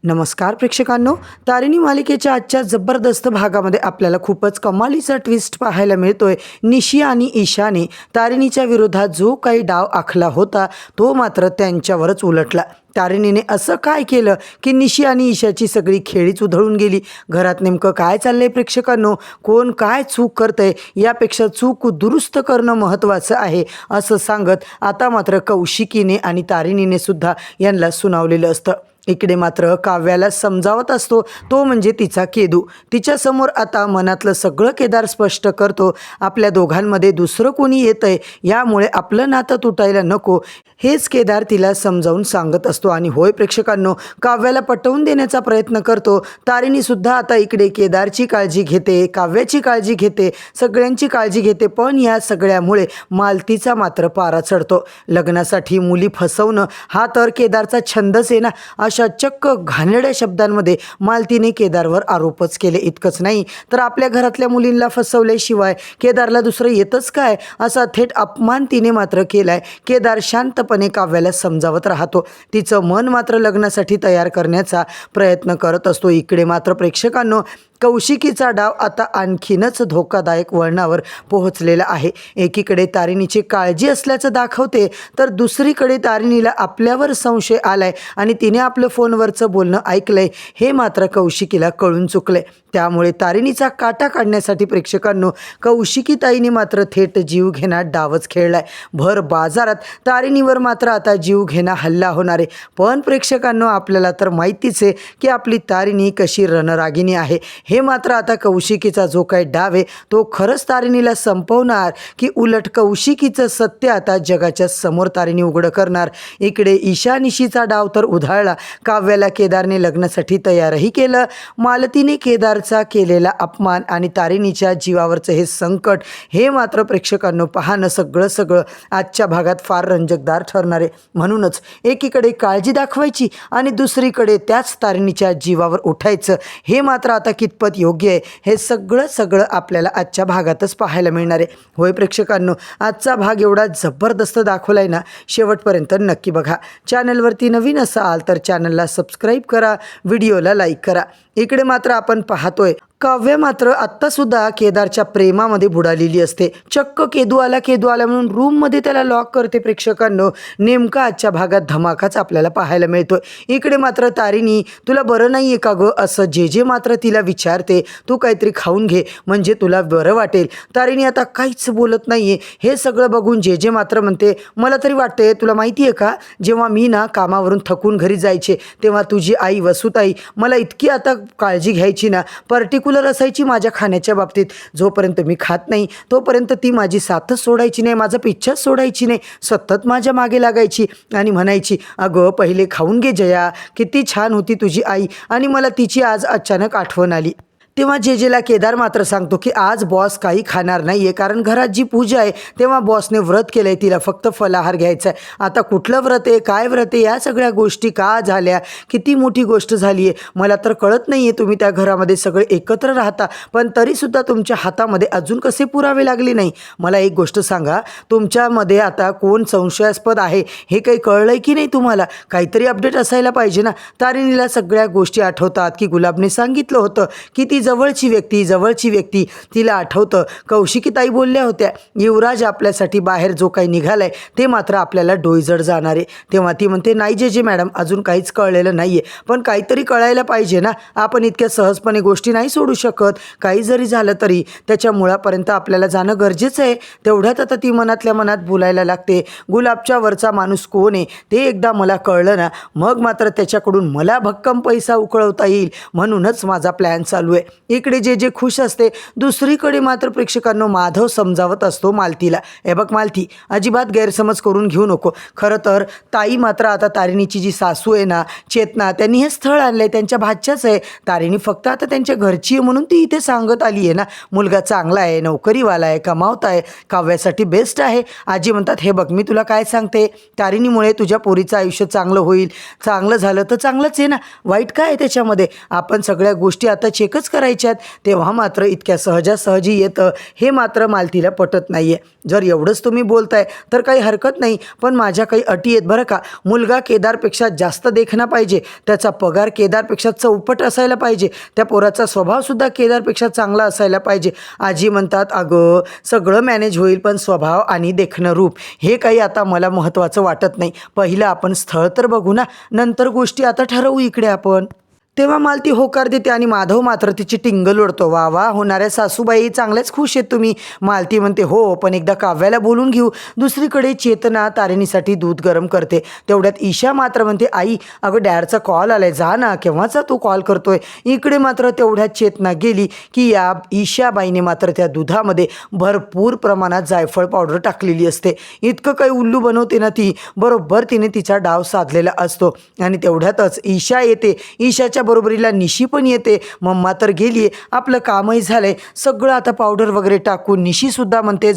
नमस्कार प्रेक्षकांनो, तारिणी मालिकेच्या आजच्या जबरदस्त भागामध्ये आपल्याला खूपच कमालीचा ट्विस्ट पाहायला मिळतोय। निशी आणि ईशाने तारिणीच्या विरोधात जो काही डाव आखला होता तो मात्र त्यांच्यावरच उलटला। तारिणीने असं काय केलं की निशी आणि ईशाची सगळी खेळीच उधळून गेली। घरात नेमकं काय चाललंय प्रेक्षकांनो, कोण काय चूक करतंय यापेक्षा चूक दुरुस्त करणं महत्त्वाचं आहे असं सांगत आता मात्र कौशिकीने आणि तारिणीने सुद्धा यांना सुनावलेलं असतं। इकडे मात्र काव्याला समजावत असतो तो म्हणजे तिचा केदू। तिच्यासमोर आता मनातलं सगळं केदार स्पष्ट करतो। आपल्या दोघांमध्ये दुसरं कोणी येतंय यामुळे आपलं नातं तुटायला नको हेच केदार तिला समजावून सांगत असतो। आणि होय प्रेक्षकांनो, काव्याला पटवून देण्याचा प्रयत्न करतो। तारिणी सुद्धा आता इकडे केदारची काळजी घेते, काव्याची काळजी घेते, सगळ्यांची काळजी घेते। पण या सगळ्यामुळे मालतीचा मात्र पारा चढतो। लग्नासाठी मुली फसवणं हा तर केदारचा छंदच आहे ना। अशा चक्क घाणेरड्या शब्दांमध्ये मालतीने केदारवर आरोपच केले। इतकंच नाही तर आपल्या घरातल्या मुलींना फसवल्याशिवाय केदारला दुसरं येतच काय असा थेट अपमान तिने मात्र केलाय। केदार शांतपणे काव्याला समजावत राहतो। तिचं मन मात्र लग्नासाठी तयार करण्याचा प्रयत्न करत असतो। इकडे मात्र प्रेक्षकांनो, कौशिकीचा डाव आता आणखीनच धोकादायक वळणावर पोहोचलेला आहे। एकीकडे तारिणीची काळजी असल्याचं दाखवते तर दुसरीकडे तारिणीला आपल्यावर संशय आलाय आणि तिने आपलं फोनवरचं बोलणं ऐकलंय हे मात्र कौशिकीला कळून चुकलंय। त्यामुळे तारिणीचा काटा काढण्यासाठी प्रेक्षकांनो, कौशिकीताईने मात्र थेट जीव घेणा डावच खेळलाय। भर बाजारात तारिणीवर मात्र आता जीव घेणा हल्ला होणार आहे। पण प्रेक्षकांनो, आपल्याला तर माहितीच आहे की आपली तारिणी कशी रणरागिणी आहे। हे मात्र आता कौशिकीचा जो काही डाव आहे तो खरंच तारिणीला संपवणार की उलट कौशिकीचं सत्य आता जगाच्या समोर तारिणी उघडं करणार। इकडे ईशानिशीचा डाव तर उधाळला। काव्याला केदारने लग्नासाठी तयारही केलं। मालतीने केदारचा केलेला अपमान आणि तारिणीच्या जीवावरचं हे संकट हे मात्र प्रेक्षकांनो पाहणं सगळं आजच्या भागात फार रंजकदार ठरणार आहे। म्हणूनच एकीकडे काळजी दाखवायची आणि दुसरीकडे त्याच तारिणीच्या जीवावर उठायचं हे मात्र आता कितपत योग्य आहे हे सगळं आपल्याला आजच्या भागातच पाहायला मिळणार आहे। होय प्रेक्षकांनो, आजचा भाग एवढा जबरदस्त दाखवलाय ना, शेवटपर्यंत नक्की बघा। चॅनलवरती नवीन असाल तर चॅनलला सबस्क्राईब करा, व्हिडिओला लाईक करा। इकडे मात्र आपण पाहतोय काव्य मात्र आत्तासुद्धा केदारच्या प्रेमामध्ये बुडालेली असते। चक्क केदू आला म्हणून रूममध्ये त्याला लॉक करते। प्रेक्षकांनो, नेमका आजच्या भागात धमाकाच आपल्याला पाहायला मिळतोय। इकडे मात्र तारिणी, तुला बरं नाही आहे का गं असं जे मात्र तिला विचारते। तू काहीतरी खाऊन घे म्हणजे तुला बरं वाटेल। तारिणी आता काहीच बोलत नाही आहे। हे सगळं बघून जे मात्र म्हणते, मला तरी वाटते तुला माहिती आहे का, जेव्हा मी ना कामावरून थकून घरी जायचे तेव्हा तुझी आई वसुताई मला इतकी आता काळजी घ्यायची ना, पर्टिक्युलर असायची माझ्या खाण्याच्या बाबतीत। जोपर्यंत मी खात नाही तोपर्यंत ती माझी साथच सोडायची नाही, माझा पिच्छाच सोडायची नाही, सतत माझ्या मागे लागायची आणि म्हणायची, अगं पहिले खाऊन घे जया, किती छान होती तुझी आई। आणि मला तिची आज अचानक आठवण आली। तेव्हा जेला केदार मात्र सांगतो की आज बॉस काही खाणार नाही आहे, कारण घरात जी पूजा आहे तेव्हा बॉसने व्रत केलं आहे, तिला फक्त फलाहार घ्यायचा आहे। आता कुठलं व्रत आहे, काय व्रत आहे, या सगळ्या गोष्टी का झाल्या, किती मोठी गोष्ट झाली आहे मला तर कळत नाही आहे। तुम्ही त्या घरामध्ये सगळे एकत्र राहता पण तरीसुद्धा तुमच्या हातामध्ये अजून कसे पुरावे लागले नाही। मला एक गोष्ट सांगा, तुमच्यामध्ये आता कोण संशयास्पद आहे हे काही कळलं आहे की नाही तुम्हाला? काहीतरी अपडेट असायला पाहिजे ना। तारिणीला सगळ्या गोष्टी आठवतात की गुलाबने सांगितलं होतं की ती जवळची व्यक्ती तिला आठवतं। कौशिकीताई बोलल्या होत्या, युवराज आपल्यासाठी बाहेर जो काही निघालाय ते मात्र आपल्याला डोईजड जाणार आहे। तेव्हा ती म्हणते, नाही जे मॅडम, अजून काहीच कळलेलं नाही आहे, पण काहीतरी कळायला पाहिजे ना। आपण इतक्या सहजपणे गोष्टी नाही सोडू शकत। काही जरी झालं तरी त्याच्या मुळापर्यंत आपल्याला जाणं गरजेचं आहे। तेवढ्यात आता ती मनातल्या मनात बोलायला लागते, गुलाबच्या वरचा माणूस कोण आहे ते एकदा मला कळलं ना, मग मात्र त्याच्याकडून मला भक्कम पैसा उकळवता येईल, म्हणूनच माझा प्लॅन चालू आहे। इकडे जे खुश असते, दुसरीकडे मात्र प्रेक्षकांनो माधव समजावत असतो मालतीला, हे बघ मालती, अजिबात गैरसमज करून घेऊ नको। खरं तर ताई मात्र आता तारिणीची जी सासू आहे ना चेतना, त्यांनी हे स्थळ आणलंय, त्यांच्या भाच्याच आहे। तारिणी फक्त आता त्यांच्या घरची आहे म्हणून ती इथे सांगत आली आहे ना। मुलगा चांगला आहे, नोकरीवाला आहे, कमावता आहे, काव्यासाठी बेस्ट आहे। आजी म्हणतात, हे बघ मी तुला काय सांगते, तारिणीमुळे तुझ्या पोरीचं आयुष्य चांगलं होईल, चांगलं झालं तर चांगलंच आहे ना, वाईट काय आहे त्याच्यामध्ये? आपण सगळ्या गोष्टी आता चेकच करायच्या करायच्यात तेव्हा मात्र इतक्या सहजासहजी येतं हे मात्र मालतीला पटत नाही आहे. जर एवढंच तुम्ही बोलताय तर काही हरकत नाही, पण माझ्या काही अटी आहेत बरं का. मुलगा केदारपेक्षा जास्त देखणा पाहिजे, त्याचा पगार केदारपेक्षा चौपट असायला पाहिजे, त्या पोराचा स्वभावसुद्धा केदारपेक्षा चांगला असायला पाहिजे. आजी म्हणतात अगं सगळं मॅनेज होईल, पण स्वभाव आणि देखणं रूप हे काही आता मला महत्त्वाचं वाटत नाही. पहिलं आपण स्थळ तर बघू ना, नंतर गोष्टी आता ठरवू इकडे आपण. तेव्हा मालती होकार देते आणि माधव मात्र तिची टिंगल ओढतो. वा वा, होणाऱ्या सासूबाई चांगल्याच खुश आहेत तुम्ही. मालती म्हणते हो, पण एकदा काव्याला बोलून घेऊ. दुसरीकडे चेतना तारिणीसाठी दूध गरम करते. तेवढ्यात ईशा मात्र म्हणते आई अगं डॅडचा कॉल आलाय, जा ना, केव्हाचा तू कॉल करतोय. इकडे मात्र तेवढ्यात चेतना गेली की या ईशाबाईने मात्र त्या दुधामध्ये भरपूर प्रमाणात जायफळ पावडर टाकलेली असते. इतकं काही उल्लू बनवते ना ती, बरोबर तिने तिचा डाव साधलेला असतो. आणि तेवढ्यातच ईशा येते. ईशाच्या बरोबरीला निशी पण येते. मम्मा तर गेली, आपलं कामही झालंय. सगळं आता पावडर वगैरे टाकून निशीसुद्धा म्हणते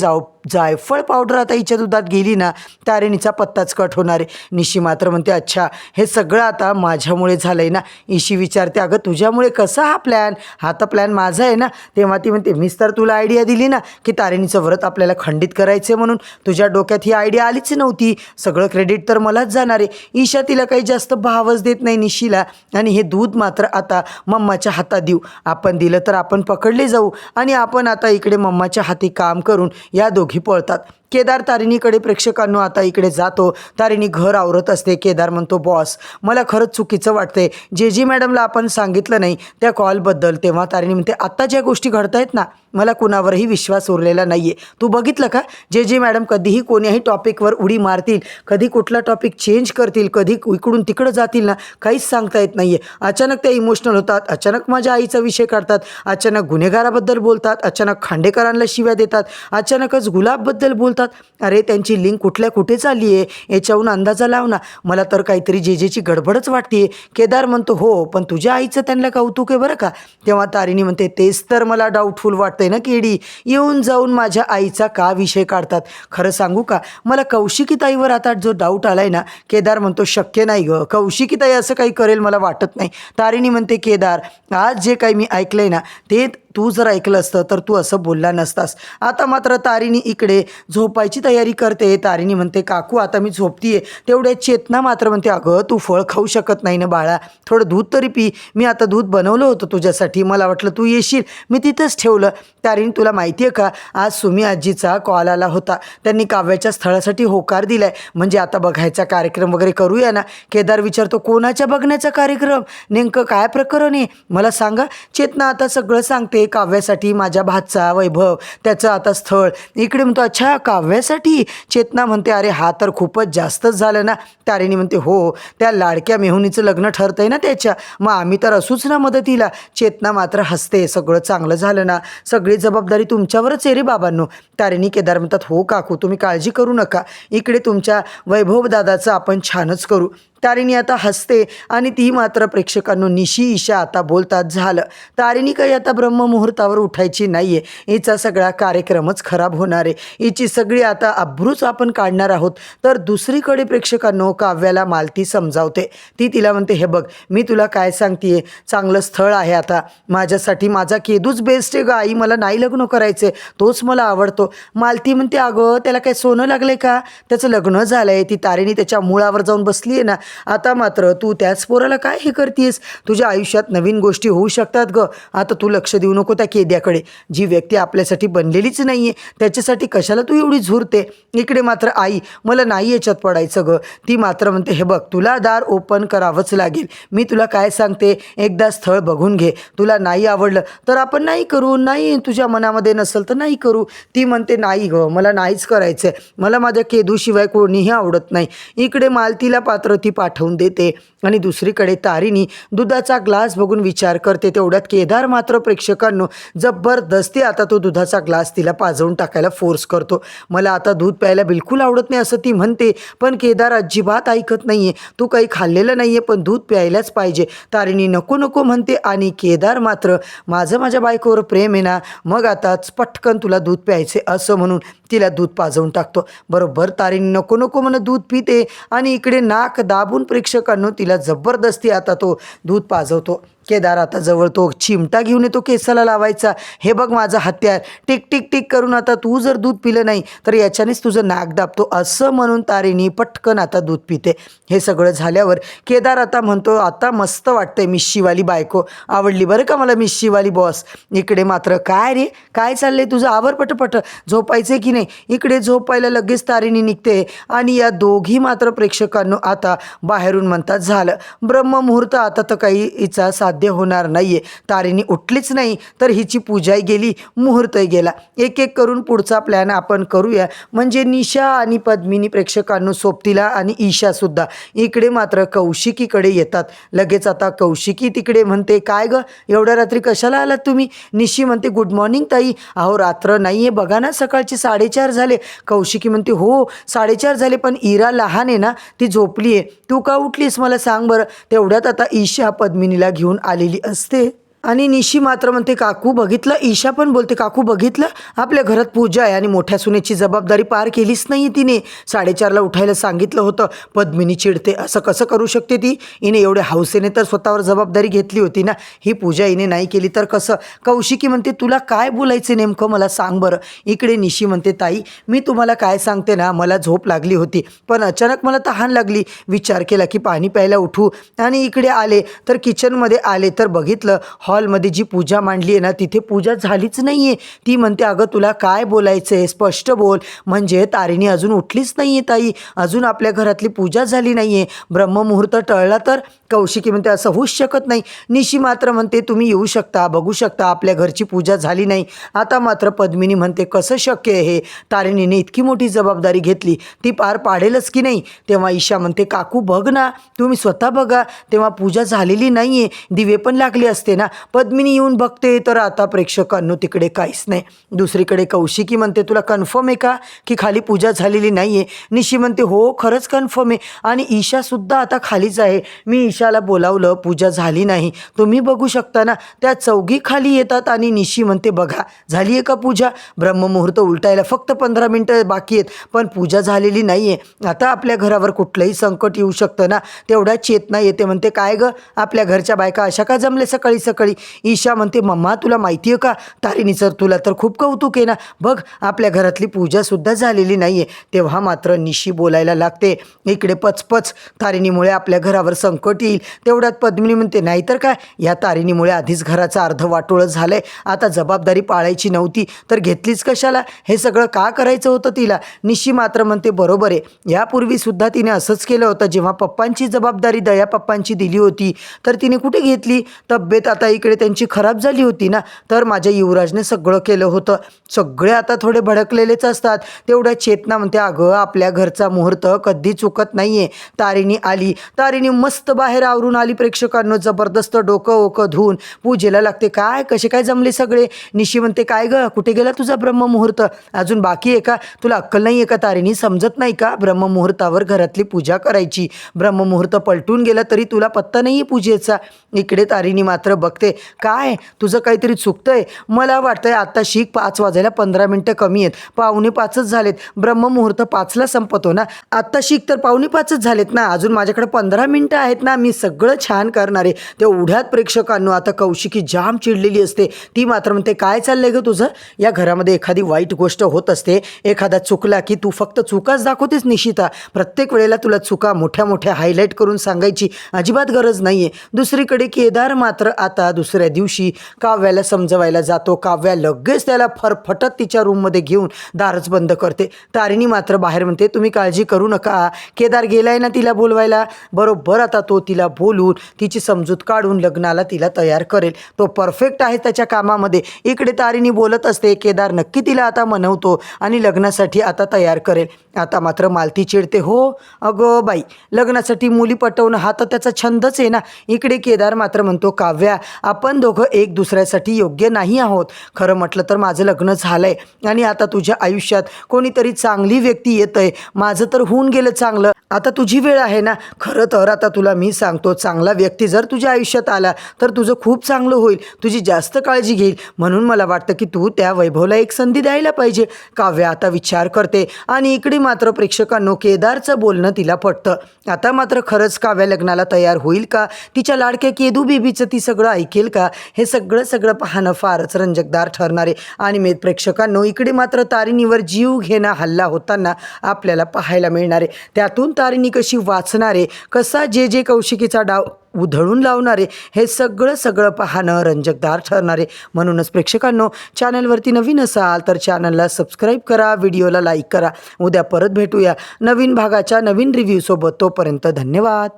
जायफळ पावडर आता हिच्या दुधात गेली ना तारिणीचा पत्ताच कट होणार आहे. निशी मात्र म्हणते अच्छा हे सगळं आता माझ्यामुळे झालंय ना. ईशी विचारते अगं तुझ्यामुळे कसा हा प्लॅन, हा तर प्लॅन माझा आहे ना. तेव्हा ती म्हणते मीच तर तुला आयडिया दिली ना की तारिणीचं व्रत आपल्याला खंडित करायचं म्हणून. तुझ्या डोक्यात ही आयडिया आलीच नव्हती, सगळं क्रेडिट तर मलाच जाणार आहे. ईशा तिला काही जास्त भावच देत नाही निशीला. आणि हे दूध मात्र आता मम्माच्या हातात देऊ, आपण दिलं तर आपण पकडले जाऊ आणि आपण आता इकडे मम्माच्या हाती काम करून या दोघी पळतात. केदार तारिणीकडे प्रेक्षकांनो आता इकडे जातो. तारिणी घर आवरत असते. केदार म्हणतो बॉस मला खरंच चुकीचं वाटतंय, जे मॅडमला आपण सांगितलं नाही त्या कॉलबद्दल. तेव्हा तारिणी म्हणते आत्ता ज्या गोष्टी घडतायत ना मला कुणावरही विश्वास उरलेला नाही आहे. तू बघितलं का जे मॅडम कधीही कोण्याही टॉपिकवर उडी मारतील, कधी कुठला टॉपिक चेंज करतील, कधी इकडून तिकडं जातील ना, काहीच सांगता येत नाही आहे. अचानक त्या इमोशनल होतात, अचानक माझ्या आईचा विषय काढतात, अचानक गुन्हेगाराबद्दल बोलतात, अचानक खांडेकरांना शिव्या देतात, अचानकच गुलाबबद्दल बोलतात. अरे त्यांची लिंक कुठल्या कुठे चालली आहे याच्याहून अंदाजा लाव ना. मला तर काहीतरी जेची गडबडच वाटते. केदार म्हणतो हो, पण तुझ्या आईचं त्यांना कौतुक आहे बरं का. तेव्हा तारिणी म्हणते तेच तर मला डाऊटफुल वाटतंय ना केडी, येऊन जाऊन माझ्या आईचा का विषय काढतात. खरं सांगू का, मला कौशिकीताईवर आता जो डाऊट आलाय ना. केदार म्हणतो शक्य नाही गं, कौशिकीताई असं काही करेल मला वाटत नाही. तारिणी म्हणते केदार आज जे काही मी ऐकलंय ना ते तू जर ऐकलं असतं तर तू असं बोलला नसतास. आता मात्र तारिणी इकडे झोपायची तयारी करते. तारिणी म्हणते काकू आता मी झोपतीये. तेवढ्या चेतना मात्र म्हणते अगं तू फळ खाऊ शकत नाही ना बाळा, थोडं दूध तरी पी. मी आता दूध बनवलं होतं तुझ्यासाठी, मला वाटलं तू येशील, मी तिथंच ठेवलं. तारिणी तुला माहिती आहे का आज सुमी आजीचा कॉल आला होता, त्यांनी काव्याच्या स्थळासाठी होकार दिलाय, म्हणजे आता बघायचा कार्यक्रम वगैरे करूया ना. केदार विचारतो कोणाच्या बघण्याचा कार्यक्रम, नेमकं काय प्रकरण आहे मला सांगा. चेतना आता सगळं सांगते. काव्यासाठी माझ्या भाचा वैभव त्याचं आता स्थळ. इकडे म्हणतो अच्छा काव्यासाठी. चेतना म्हणते अरे हा तर खूपच जास्तच झालं ना. तारिणी म्हणते हो, त्या लाडक्या मेहुणीचं लग्न ठरतंय ना त्याच्या, मग आम्ही तर असूच ना मदतीला. चेतना मात्र हसते, सगळं चांगलं झालं ना, सगळी जबाबदारी तुमच्यावरच आहे रे बाबांनो. तारिणी केदार म्हणतात हो काकू तुम्ही काळजी करू नका, इकडे तुमच्या वैभव दादाचं आपण छानच करू. तारिणी आता हसते आणि ती मात्र प्रेक्षकांनो निशी ईशा आता बोलतात झालं. तारिणी काही आता ब्रह्ममुहूर्तावर उठायची नाही आहे, हिचा सगळा कार्यक्रमच खराब होणार आहे, हिची सगळी आता अब्रूच आपण काढणार आहोत. तर दुसरीकडे प्रेक्षकांनो काव्याला मालती समजावते. ती तिला म्हणते हे बघ मी तुला काय सांगते, चांगलं स्थळ आहे आता माझ्यासाठी, माझा केदूच बेस्ट आहे ग आई, मला नाही लग्न करायचं आहे, तोच मला आवडतो. मालती म्हणते अगं त्याला काय सोनं लागलं का, त्याचं लग्न झालं आहे. ती तारिणी त्याच्या मुळावर जाऊन बसली आहे ना. आता मात्र तू त्याच पोराला काय हे करतेस, तुझ्या आयुष्यात नवीन गोष्टी होऊ शकतात ग. आता तू लक्ष देऊ नको त्या केद्याकडे, जी व्यक्ती आपल्यासाठी बनलेलीच नाही आहे त्याच्यासाठी कशाला तू एवढी झुरते. इकडे मात्र आई मला नाही याच्यात पडायचं ग. ती मात्र म्हणते हे बघ तुला दार ओपन करावंच लागेल, मी तुला काय सांगते एकदा स्थळ बघून घे, तुला नाही आवडलं तर आपण नाही करू, नाही तुझ्या मनामध्ये नसेल तर नाही करू. ती म्हणते नाही ग मला नाहीच करायचं आहे, मला माझ्या केदूशिवाय कोणीही आवडत नाही. इकडे मालतीला पात्र ती पाठवून देते आणि दुसरीकडे तारिणी दुधाचा ग्लास बघून विचार करते. तेवढ्यात केदार मात्र प्रेक्षकांनो जबरदस्ती आता तो दुधाचा ग्लास तिला पाजवून टाकायला फोर्स करतो. मला आता दूध प्यायला बिलकुल आवडत नाही असं ती म्हणते, पण केदार अजिबात ऐकत नाही आहे. तू काही खाल्लेलं नाही आहे पण दूध प्यायलाच पाहिजे. तारिणी नको नको म्हणते आणि केदार मात्र माझ्या बायकोवर प्रेम आहे ना, मग आताच पटकन तुला दूध प्यायचे असं म्हणून तिला दूध पाजवून टाकतो. बरोबर तारिणी नको नको म्हणत दूध पिते आणि इकडे नाक दाब दाबून प्रेक्षकांनो तिला जबरदस्ती आता तो दूध पाजवतो. केदार आता जवळ तो चिमटा घेऊन येतो केसाला लावायचा. हे बघ माझं हत्यार, टिक टिक टिक करून आता तू जर दूध पिलं नाही तर याच्यानेच तुझं नाक दाबतो असं म्हणून तारिणी पटकन आता दूध पिते. हे सगळं झाल्यावर केदार आता म्हणतो आता मस्त वाटतंय मिश्शीवाली बायको, आवडली बरं का मला मिश्शीवाली बॉस. इकडे मात्र काय रे काय चाललंय तुझं, आवर पटपट, झोपायचंय की नाही. इकडे झोपायला लगेच तारिणी निघते आणि या दोघी मात्र प्रेक्षकांनो आता बाहेरून म्हणतात झालं ब्रह्ममुहूर्त, आता तर काही हिचा साध्य होणार नाहीये. तारिणी उठलीच नाही तर हिची पूजाही गेली, मुहूर्तही गेला. एक एक करून पुढचा प्लॅन आपण करूया. म्हणजे निशा आणि पद्मिनी प्रेक्षकांनो सोबतीला आणि ईशा सुद्धा इकडे मात्र कौशिकीकडे येतात. लगेच आता कौशिकी तिकडे म्हणते काय ग एवढ्या रात्री कशाला आलात तुम्ही. निशी म्हणते गुड मॉर्निंग ताई. अहो रात्र नाहीये बघा ना, सकाळचे 4:30 झाले. कौशिकी म्हणते हो 4:30 झाले पण इरा लहान आहे ना, ती झोपली आहे. तू का उठलीस मला सांग बरं. तेवढ्यात आता ईशा पद्मिनीला घेऊन आलेली असते आणि निशी मात्र म्हणते काकू बघितलं. ईशा पण बोलते काकू बघितलं आपल्या घरात पूजा आहे आणि मोठ्या सुनेची जबाबदारी पार केलीच नाही तिने. 4:30ला उठायला सांगितलं होतं. पद्मिनी चिडते असं कसं करू शकते ती, हिने एवढ्या हौसेने तर स्वतःवर जबाबदारी घेतली होती ना, ही पूजा हिने नाही केली तर कसं. कौशिकी म्हणते तुला काय बोलायचं नेमकं मला सांग बरं. इकडे निशी म्हणते ताई मी तुम्हाला काय सांगते ना, मला झोप लागली होती पण अचानक मला तहान लागली. विचार केला की पाणी प्यायला उठू आणि इकडे आले तर किचनमध्ये आले तर बघितलं हॉलमध्ये जी पूजा मांडली आहे ना तिथे पूजा झालीच नाही आहे. ती म्हणते अगं तुला काय बोलायचं आहे स्पष्ट बोल. म्हणजे तारिणी अजून उठलीच नाही आहे ताई, अजून आपल्या घरातली पूजा झाली नाही आहे, ब्रह्ममुहूर्त टळला तर. कौशिकी म्हणते असं होऊच शकत नाही. निशी मात्र म्हणते तुम्ही येऊ शकता बघू शकता आपल्या घरची पूजा झाली नाही. आता मात्र पद्मिनी म्हणते कसं शक्य आहे हे, तारिणीने इतकी मोठी जबाबदारी घेतली ती पार पाडेलच की नाही. तेव्हा ईशा म्हणते काकू बघ ना तुम्ही स्वतः बघा तेव्हा पूजा झालेली नाही आहे, दिवे पण लागले असते ना. पद्मिनी येऊन बघते तर आता प्रेक्षकांनो तिकडे काहीच नाही. दुसरीकडे कौशिकी म्हणते तुला कन्फर्म आहे का की खाली पूजा झालेली नाही आहे. निशी म्हणते हो खरंच कन्फर्म आहे आणि ईशासुद्धा आता खालीच आहे. मी ईशाला बोलावलं पूजा झाली नाही, तुम्ही बघू शकता ना. त्या चौघी खाली येतात आणि निशी म्हणते बघा झाली आहे का पूजा, ब्रह्ममुहूर्त उलटायला फक्त 15 मिनटं बाकी आहेत पण पूजा झालेली नाही आहे. आता आपल्या घरावर कुठलंही संकट येऊ शकतं ना. तेवढ्या चेतना येते. म्हणते काय गं आपल्या घरच्या बायका अशा का जमले सकाळी सकाळी. ईशा म्हणते मम्मा तुला माहिती आहे का तारिणीचं तुला तर खूप कौतुक आहे ना, बघ आपल्या घरातली पूजासुद्धा झालेली नाही आहे. तेव्हा मात्र निशी बोलायला लागते इकडे पचपच तारिणीमुळे आपल्या घरावर संकट येईल. तेवढ्यात पद्मिनी म्हणते नाहीतर काय, या तारिणीमुळे आधीच घराचं अर्ध वाटोळं झालं आहे, आता जबाबदारी पाळायची नव्हती तर घेतलीच कशाला, हे सगळं का करायचं होतं तिला. निशी मात्र म्हणते बरोबर आहे, यापूर्वीसुद्धा तिने असंच केलं होतं. जेव्हा पप्पांची जबाबदारी दया पप्पांची दिली होती तर तिने कुठे घेतली. तब्येत आता इकडे त्यांची खराब झाली होती ना, तर माझ्या युवराजने सगळं केलं होतं. सगळे आता थोडे भडकलेलेच असतात. तेवढ्या चेतना म्हणते अगं आपल्या घरचा मुहूर्त कधी चुकत नाही आहे. तारिणी आली, तारिणी मस्त बाहेर आवरून आली. प्रेक्षकांनो जबरदस्त डोकं ओकं धुवून पूजेला लागते. काय कसे काय जमले सगळे. निशी म्हणते काय गं कुठे गेला तुझा ब्रह्ममुहूर्त, अजून बाकी आहे का, तुला अक्कल नाही आहे का तारिणी, समजत नाही का ब्रह्ममुहूर्तावर घरातली पूजा करायची. ब्रह्ममुहूर्त पलटून गेला तरी तुला पत्ता नाही आहे पूजेचा. इकडे तारिणी मात्र बघते काय तुझं काहीतरी चुकतंय. मला वाटतंय आत्ता शिक 5 वाजायला 15 मिनटं कमी आहेत, 4:45 झालेत. ब्रह्ममुहूर्त 5ला संपतो ना, आत्ता शिक तर 4:45 झालेत ना, अजून माझ्याकडे 15 मिनटं आहेत ना, मी सगळं छान करणार आहे. तेवढ्यात प्रेक्षकांनो आता कौशिकी जाम चिडलेली असते. ती मात्र म्हणते काय चाललंय गं तुझं, या घरामध्ये एखादी वाईट गोष्ट होत असते, एखादा चुकला की तू फक्त चुकाच दाखवतेस निशिता. प्रत्येक वेळेला तुला चुका मोठ्या मोठ्या हायलाईट करून सांगायची अजिबात गरज नाही आहे. दुसरीकडे केदार मात्र आता दुसऱ्या दिवशी काव्याला समजवायला जातो. काव्या लगेच त्याला फरफटत तिच्या रूममध्ये घेऊन दारच बंद करते. तारिणी मात्र बाहेर म्हणते तुम्ही काळजी करू नका, केदार गेलाय ना तिला बोलवायला, बरोबर आता तो तिला बोलून तिची समजूत काढून लग्नाला तिला तयार करेल. तो परफेक्ट आहे त्याच्या कामामध्ये. इकडे तारिणी बोलत असते केदार नक्की तिला आता मनवतो आणि लग्नासाठी आता तयार करेल. आता मात्र मालती चिडते हो अगं बाई लग्नासाठी मुली पटवणं हा तर त्याचा छंदच आहे ना. इकडे केदार मात्र म्हणतो काव्या आपण दोघं एक दुसऱ्यासाठी योग्य नाही आहोत. खरं म्हटलं तर माझं लग्न झालंय आणि आता तुझ्या आयुष्यात कोणीतरी चांगली व्यक्ती येतंय. माझं तर होऊन गेलं चांगलं, आता तुझी वेळ आहे ना. खरं तर आता तुला मी सांगतो, चांगला व्यक्ती जर तुझ्या आयुष्यात आला तर तुझं खूप चांगलं होईल, तुझी जास्त काळजी घेईल. म्हणून मला वाटतं की तू त्या वैभवला एक संधी द्यायला पाहिजे. काव्य आता विचार करते आणि इकडे मात्र प्रेक्षकांनो केदारचं बोलणं तिला पटतं. आता मात्र खरंच काव्य लग्नाला तयार होईल का? तिच्या लाडक्या केदू बेबीचं ती सगळं ऐकेल का? हे सगळं पाहणं फारच रंजकदार ठरणार आहे. आणि मी प्रेक्षकांनो इकडे मात्र तारिणीवर जीव घेणा हल्ला होताना आपल्याला पाहायला मिळणार आहे. त्यातून तारिणी कशी वाचणार आहे, कसा जे कौशिकीचा डाव उधळून लावणार आहे, हे सगळं पाहणं रंजकदार ठरणार आहे. म्हणूनच प्रेक्षकांनो, चॅनलवरती नवीन असाल तर चॅनलला सबस्क्राईब करा, व्हिडिओला लाईक करा. उद्या परत भेटूया नवीन भागाच्या नवीन रिव्ह्यूसोबत. तोपर्यंत धन्यवाद.